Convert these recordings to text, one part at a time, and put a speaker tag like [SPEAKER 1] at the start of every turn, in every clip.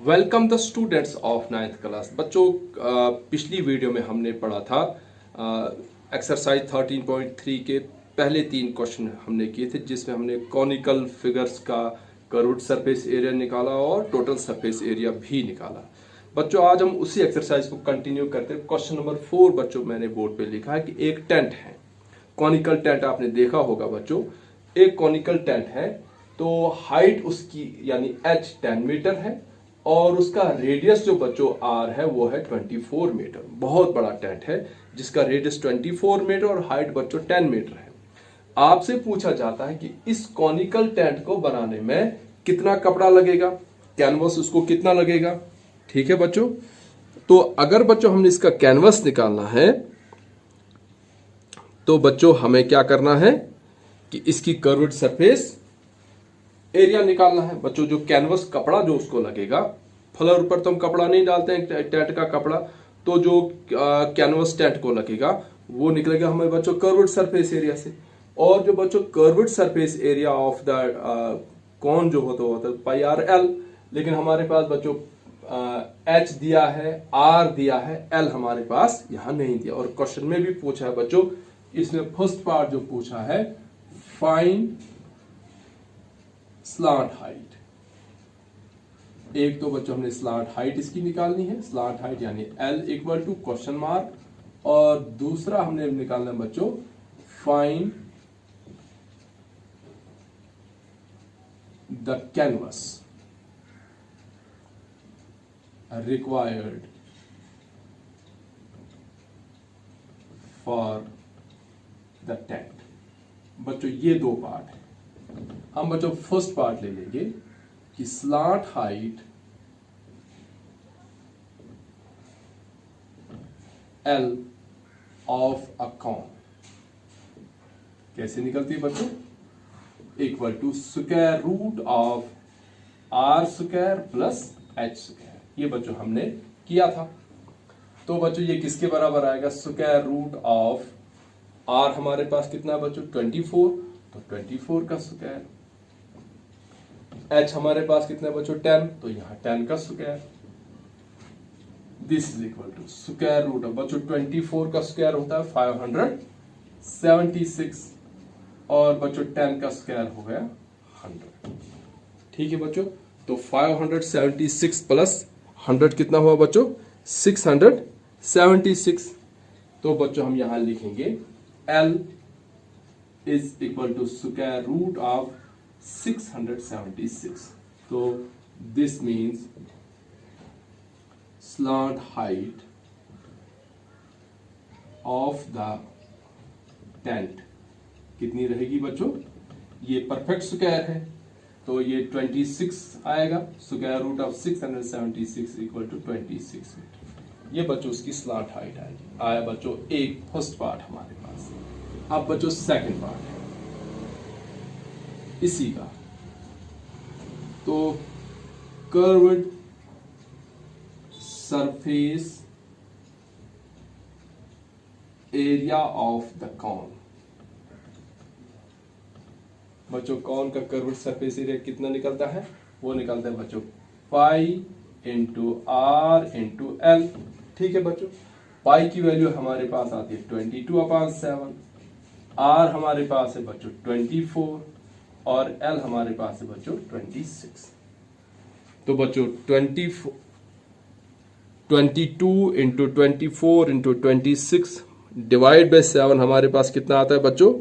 [SPEAKER 1] Welcome the students of 9th class. बच्चों, पिछली video में हमने पढ़ा था एक्सरसाइज 13.3 के पहले 3 क्वेश्चन हमने किए थे, जिसमें हमने कॉनिकल फिगर्स का कर्व्ड सरफेस एरिया निकाला और टोटल सरफेस एरिया भी निकाला। बच्चों, आज हम उसी एक्सरसाइज को कंटिन्यू करते हैं। क्वेश्चन नंबर 4 बच्चों मैंने बोर्ड पे लिखा है कि एक टेंट है, कॉनिकल टेंट आपने देखा होगा बच्चों। एक कॉनिकल टेंट है तो हाइट उसकी यानी h 10 मीटर है और उसका रेडियस जो बच्चों r है वो है 24 मीटर। बहुत बड़ा टेंट है जिसका रेडियस 24 मीटर और हाइट बच्चों 10 मीटर है। आपसे पूछा जाता है कि इस कॉनिकल टेंट को बनाने में कितना कपड़ा लगेगा, कैनवस उसको कितना लगेगा। ठीक है बच्चों, तो अगर बच्चों हमने इसका कैनवस निकालना है तो बच्चों हमें क्या करना है कि इसकी कर्व्ड सरफेस एरिया निकालना है। बच्चों, जो कैनवस कपड़ा जो उसको लगेगा, फ्लोर पर तो हम कपड़ा नहीं डालते हैं टेंट का कपड़ा, तो जो कैनवस टेंट को लगेगा वो निकलेगा हमें बच्चों कर्व्ड सरफेस एरिया से। और जो बच्चों curved surface area of the कौन जो होता है पाई आर एल, लेकिन हमारे पास बच्चों एच दिया है, आर दिया है, एल हमारे पास यहां नहीं दिया। और क्वेश्चन में भी पूछा है बच्चों, इसमें फर्स्ट पार्ट जो पूछा है फाइंड स्लांट हाइट। एक तो बच्चों हमने स्लांट हाइट इसकी निकालनी है, स्लांट हाइट यानी L equal to question mark, और दूसरा हमने निकालना है बच्चों find the canvas required for the tent. बच्चों ये दो पार्ट है। हम बच्चों फर्स्ट पार्ट ले लेंगे कि slant height L of a cone कैसे निकलती है बच्चों, equal to square root of R square plus H square. ये बच्चों हमने किया था। तो बच्चों ये किसके बराबर आएगा, स्क्वायर रूट ऑफ R हमारे पास कितना है बच्चों 24, तो 24 का स्क्वायर। h हमारे पास कितना बच्चों 10, तो यहां 10 का square. This is equal to square root of बच्चों 24 का स्क्वायर होता है 576 और बच्चों 10 का स्क्वायर हो गया 100। ठीक है बच्चों, तो 576 प्लस 100 कितना हुआ बच्चों 676। तो बच्चों हम यहां लिखेंगे L is equal to square root of 676। तो this means slant height of the tent कितनी रहेगी बच्चों, ये परफेक्ट स्क्वायर है तो ये 26 आएगा। Square root of 676 equal to 26 metre. ये बच्चों उसकी स्लांट हाइट आएगी। आया बच्चों एक फर्स्ट पार्ट हमारे पास। अब बच्चों सेकंड पार्ट है इसी का, तो curved surface area of the cone. बच्चों कॉन का कर्व्ड सरफेस एरिया कितना निकलता है, वो निकलता है बच्चों pi into R into L. ठीक है बच्चों, पाई की वैल्यू हमारे पास आती है 22/7, आर हमारे पास है बच्चों 24 और L हमारे पास है बच्चों 26। तो बच्चों 22 इंटू 24 इंटू 26 डिवाइड बाय 7 हमारे पास कितना आता है बच्चों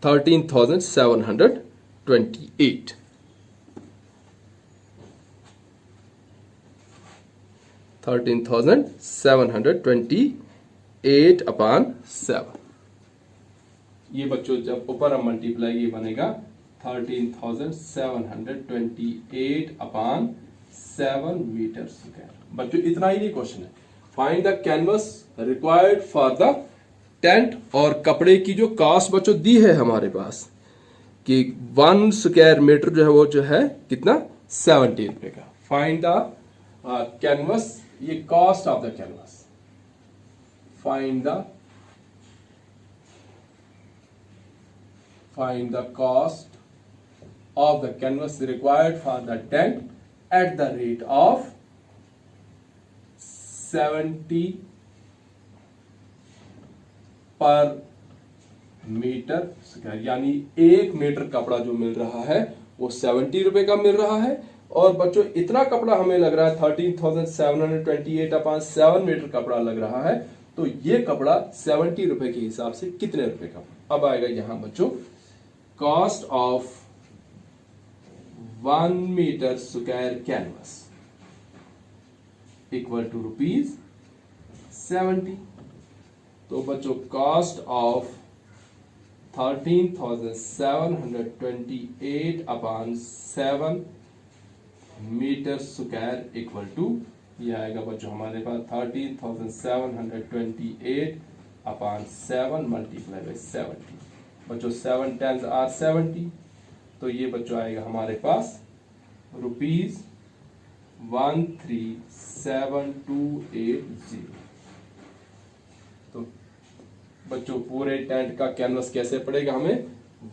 [SPEAKER 1] 13,728। 13,728/7। ये बच्चों जब ऊपर हम मल्टीप्लाई ये बनेगा 13,728/7 मीटर स्क्वायर। बच्चों इतना ही नहीं क्वेश्चन है, find the canvas required for the tent. और कपड़े की जो कास्ट बच्चों दी है हमारे पास कि 1 स्क्वायर मीटर जो है वो जो है कितना 70 रुपए का। फाइंड द कैनवस, ये cost of the canvas. Find the cost of the canvas required for the tent at the rate of 70 पर मीटर स्क्वायर, यानी 1 मीटर कपड़ा जो मिल रहा है वो 70 रुपए का मिल रहा है। और बच्चों इतना कपड़ा हमें लग रहा है 13,728 अपॉन 7 मीटर कपड़ा लग रहा है, तो ये कपड़ा 70 रुपए के हिसाब से कितने रुपए का। अब आएगा यहां बच्चों cost of 1 metre square canvas equal to ₹70। तो बच्चों cost of 13,728 upon 7 metre square equal to, ये आएगा बच्चों हमारे पास 13,728 अपॉन 7 मल्टीप्लाई बाई 70। बच्चों 7 10s आर 70, तो ये बच्चों आएगा हमारे पास ₹137280। तो बच्चों पूरे टेंट का कैनवस कैसे पड़ेगा हमें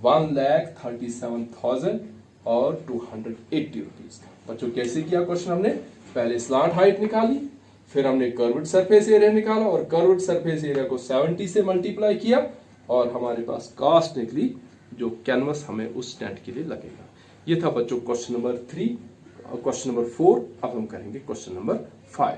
[SPEAKER 1] 1,37,000 और 280 रुपीज का। बच्चों कैसे किया क्वेश्चन, हमने पहले स्लांट हाइट निकाली, फिर हमने कर्व्ड सरफेस एरिया निकाला और कर्व्ड सरफेस एरिया को 70 से मल्टीप्लाई किया और हमारे पास कॉस्ट निकली जो कैनवस हमें उस टेंट के लिए लगेगा। ये था बच्चों क्वेश्चन नंबर 3। क्वेश्चन नंबर 4 अब हम करेंगे क्वेश्चन नंबर 5।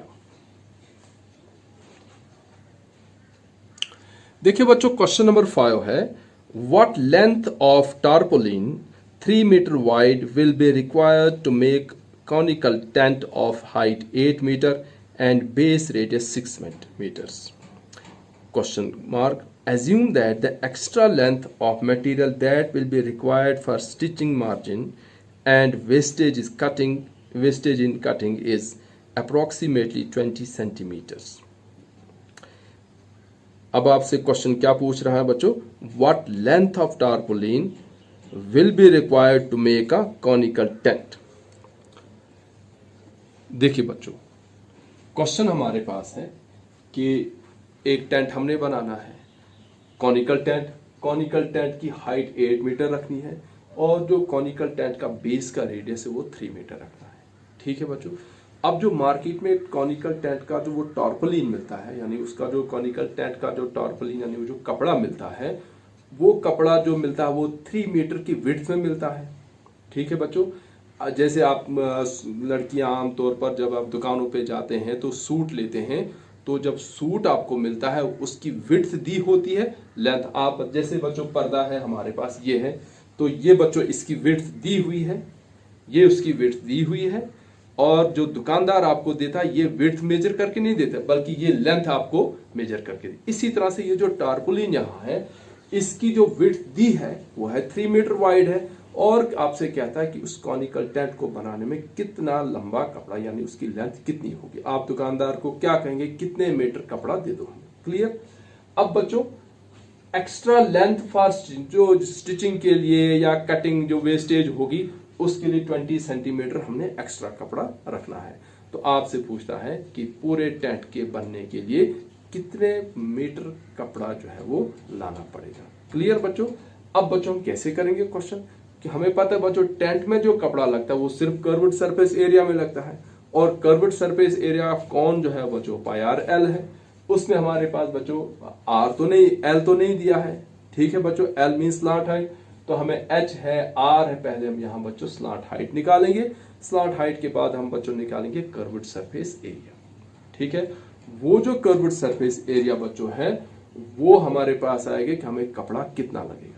[SPEAKER 1] देखिए बच्चों क्वेश्चन नंबर 5 है, what length of tarpaulin 3 metre wide will be required to make conical tent of height 8 meter and base radius 6 meters? Question mark. Assume that the extra length of material that will be required for stitching margin and wastage in cutting is approximately 20 centimeters. अब आपसे question क्या पूछ रहा है बच्चों, what length of tarpaulin will be required to make a conical tent? देखिए बच्चों question हमारे पास है कि एक टेंट हमने बनाना है, कॉनिकल टेंट की हाइट 8 मीटर रखनी है और जो कॉनिकल टेंट का बेस का रेडियस है वो 3 मीटर रखना है। ठीक है बच्चों, अब जो मार्केट में कॉनिकल टेंट का जो वो टार्पोलिन मिलता है, यानी उसका जो कॉनिकल टेंट का जो टार्पोलिन यानी वो जो कपड़ा मिलता है, वो कपड़ा जो मिलता है वो 3 मीटर की विड्थ में मिलता है। ठीक है बच्चों, जैसे आप लड़कियां आमतौर पर जब आप दुकानों पे जाते हैं तो सूट लेते हैं, तो जब सूट आपको मिलता है उसकी विड्थ दी होती है, लेंथ आप जैसे बच्चों पर्दा है हमारे पास ये है, तो ये बच्चों इसकी विड्थ दी हुई है, ये उसकी विड्थ दी हुई है और जो दुकानदार आपको देता है ये विड्थ मेजर करके नहीं देता बल्कि ये लेंथ आपको मेजर करके दे। इसी तरह से ये जो टार्पोलिन यहाँ है इसकी जो विड्थ दी है वो है 3 मीटर वाइड है और आपसे कहता है कि उस कॉनिकल टेंट को बनाने में कितना लंबा कपड़ा यानी उसकी लेंथ कितनी होगी। आप दुकानदार को क्या कहेंगे, कितने मीटर कपड़ा दे दो हमें। क्लियर। अब बच्चों एक्स्ट्रा लेंथ फॉर जो स्टिचिंग के लिए या कटिंग जो वेस्टेज होगी उसके लिए 20 सेंटीमीटर हमने एक्स्ट्रा कपड़ा रखना है। तो आपसे पूछता है कि पूरे टेंट के बनने के लिए कितने मीटर कपड़ा जो है वो लाना पड़ेगा। क्लियर बच्चों। अब बच्चों हम कैसे करेंगे क्वेश्चन कि हमें पता है बच्चों टेंट में जो कपड़ा लगता है वो सिर्फ कर्व्ड सरफेस एरिया में लगता है और कर्व्ड सरफेस एरिया ऑफ कौन जो है बच्चों पाई आर एल है। उसमें हमारे पास बच्चों आर तो नहीं एल तो नहीं दिया है। ठीक है बच्चों, एल मीन स्लॉट हाइट, तो हमें एच है आर है, पहले हम यहाँ बच्चों स्लॉट हाइट निकालेंगे। स्लॉट हाइट के बाद हम बच्चों निकालेंगे कर्व्ड सरफेस एरिया। ठीक है, वो जो कर्व्ड सरफेस एरिया बच्चों है वो हमारे पास आएगा कि हमें कपड़ा कितना लगेगा।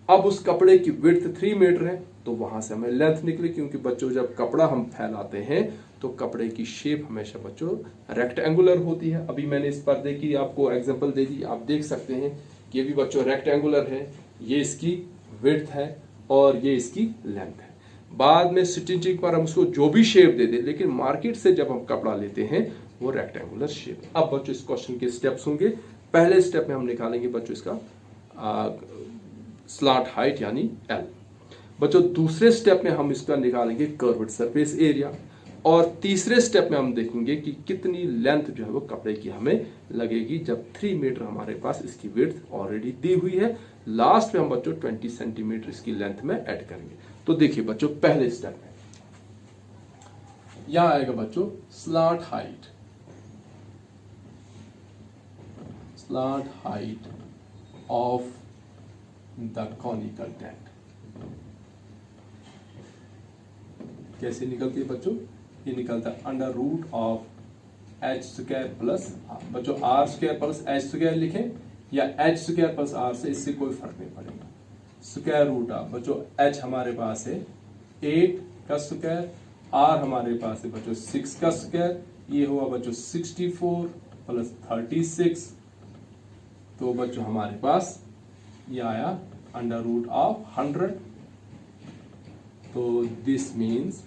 [SPEAKER 1] अब उस कपड़े की विड्थ 3 मीटर है तो वहां से हमें लेंथ निकले, क्योंकि बच्चों जब कपड़ा हम फैलाते हैं तो कपड़े की शेप हमेशा बच्चों रेक्टेंगुलर होती है। अभी मैंने इस पर्दे की आपको एग्जांपल दे दी, आप देख सकते हैं कि ये भी बच्चों रेक्टेंगुलर है, ये इसकी विड्थ है और ये इसकी लेंथ है। बाद में स्टिचिंग पर हम उसको जो भी शेप दे दे, लेकिन मार्केट से जब हम कपड़ा लेते हैं वो रेक्टेंगुलर शेप। अब बच्चों इस क्वेश्चन के स्टेप्स होंगे। पहले स्टेप में हम निकालेंगे बच्चों इसका स्लॉट हाइट यानी एल। बच्चों दूसरे स्टेप में हम इसका निकालेंगे कर्व्ड सरफेस एरिया। और तीसरे स्टेप में हम देखेंगे कि कितनी लेंथ जो है वो कपड़े की हमें लगेगी जब 3 मीटर हमारे पास इसकी विड्थ ऑलरेडी दी हुई है। लास्ट में हम बच्चों 20 सेंटीमीटर इसकी लेंथ में ऐड करेंगे। तो देखिए बच्चों, पहले स्टेप में यहां आएगा बच्चों slant height, slant height of the conical tent. कैसे निकलती है बच्चों? ये निकलता है under root of H square plus बच्चों R square plus H square लिखें या एच स्क्वायर प्लस आर से, इससे कोई फर्क नहीं पड़ेगा। स्क्वायर रूट ऑफ बच्चों एच हमारे पास है 8 का स्क्वायर, आर हमारे पास है बच्चों 6 का स्क्वायर, ये हुआ बच्चों 64 प्लस 36। तो बच्चों हमारे पास ये आया अंडर रूट ऑफ 100। तो this means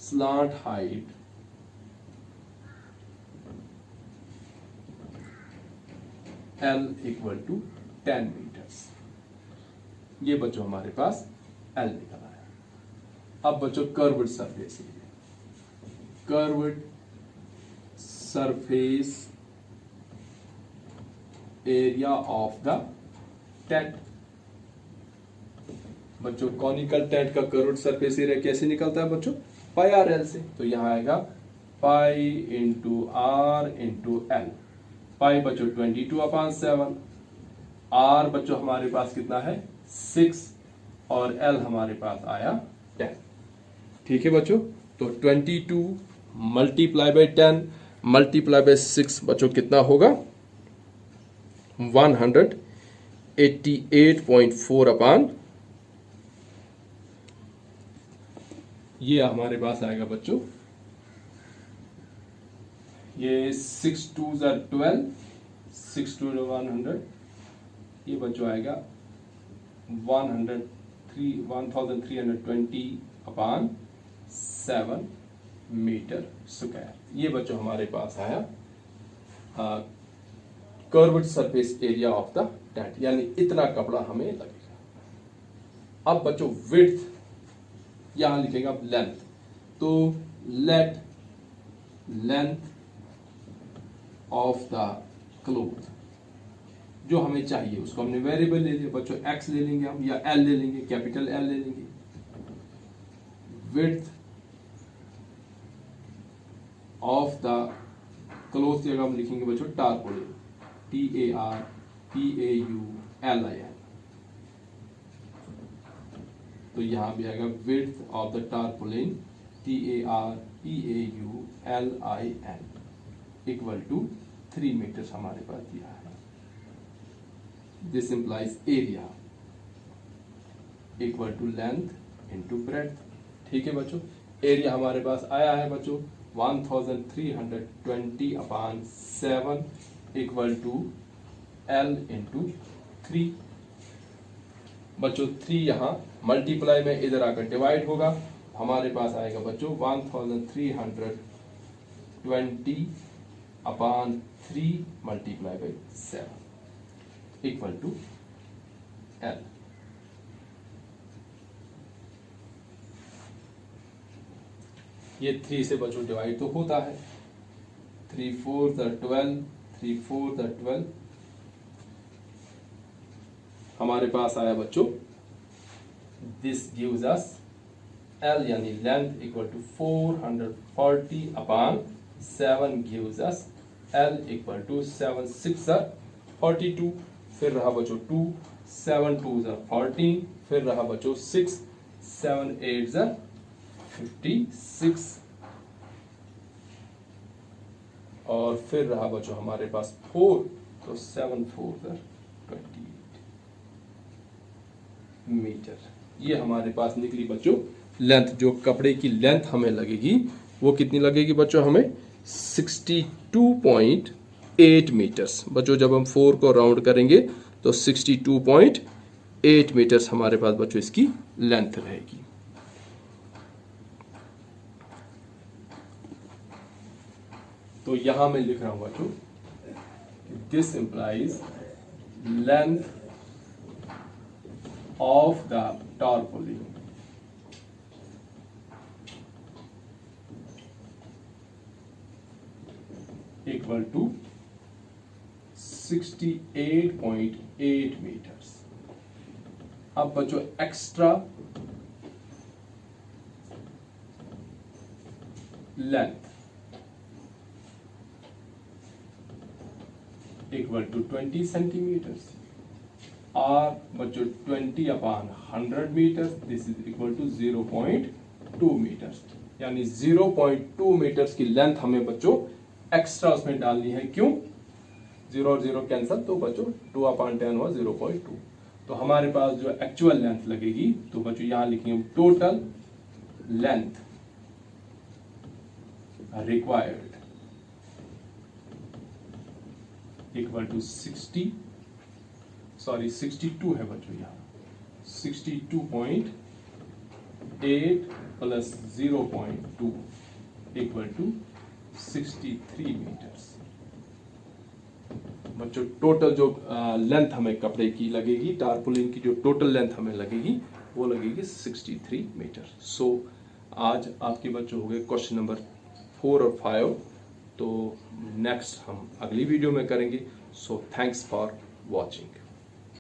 [SPEAKER 1] slant height L equal to 10 meters। ये बच्चों हमारे पास L निकल आया। अब बच्चों curved surface area, curved surface area of the tent. बच्चों कॉनिकल टेंट का कर्व्ड सरफेस एरिया कैसे निकलता है बच्चों? पाई आर एल से। तो यहां आएगा pi into R into L. Pi बच्चों 22/7, आर बच्चों हमारे पास कितना है 6 और एल हमारे पास आया 10। ठीक है बच्चों, तो 22 मल्टीप्लाई बाई 10 मल्टीप्लाई बाई 6 बच्चों कितना होगा 188.4 ये हमारे पास आएगा बच्चों, ये 6 2s are 12, 6 2 100, ये बच्चों आएगा 1320/7 मीटर स्क्वायर। ये बच्चों हमारे पास आया curved surface area of the tent, यानी इतना कपड़ा हमें लगेगा। अब बच्चों विड्थ यहां लिखेगा अब लेंथ, तो late length of the cloth जो हमें चाहिए उसको हमने वेरिएबल ले लिया बच्चों, एक्स ले लेंगे हम या एल ले लेंगे, कैपिटल एल ले लेंगे। विड्थ ऑफ द क्लोथ जगह हम लिखेंगे बच्चों टारपोलिन, TARPAULIN। तो यहां भी आएगा width of the tarpaulin TARPAULIN equal to 3 metre हमारे पास दिया है। This implies area equal to length into breadth. ठीक है बच्चों, एरिया हमारे पास आया है बच्चों 1320/7 इक्वल टू L इंटू 3। बच्चों 3 यहां मल्टीप्लाई में इधर आकर डिवाइड होगा, हमारे पास आएगा बच्चों 1320/3 multiply by 7 equal to L। ये 3 से बच्चों डिवाइड तो होता है, 3 4 12, 3 4 12। हमारे पास आया बच्चों दिस गिव्स अस L यानी length equal to 440/7 gives us L equal to 7 6 42। फिर रहा बच्चों 2 7 2 14, फिर रहा बच्चों 6 7 8 56 और फिर रहा बच्चों हमारे पास 4, तो 7 4 28 मीटर। ये हमारे पास निकली बच्चों लेंथ। जो कपड़े की लेंथ हमें लगेगी वो कितनी लगेगी बच्चों हमें 62.8 मीटर्स। बच्चों जब हम 4 को राउंड करेंगे तो 62.8 मीटर्स हमारे पास बच्चों इसकी लेंथ रहेगी। तो यहां मैं लिख रहा हूं बच्चों this implies length of the tarpaulin equal to 68.8 metres. अब बच्चों extra length equal to 20 centimetres, और बच्चों 20/100 metres, this is equal to 0.2 metres. यानी 0.2 मीटर्स की लेंथ हमें बच्चों एक्स्ट्रा उसमें डालनी है। क्यों? 0 और 0 कैंसल, तो बच्चों 2/10 हुआ 0.2। तो हमारे पास जो एक्चुअल लेंथ लगेगी, तो बच्चों यहां लिखेंगे total length required equal to 62 है बच्चों, यहाँ 62.8 प्लस 0.2 इक्वल टू 63 मीटर्स। बच्चों टोटल जो लेंथ हमें कपड़े की लगेगी, टारपुलिन की जो टोटल लेंथ हमें लगेगी वो लगेगी 63 मीटर। सो आज आपके बच्चों हो गए क्वेश्चन नंबर 4 और 5। तो नेक्स्ट हम अगली वीडियो में करेंगे। So thanks for watching.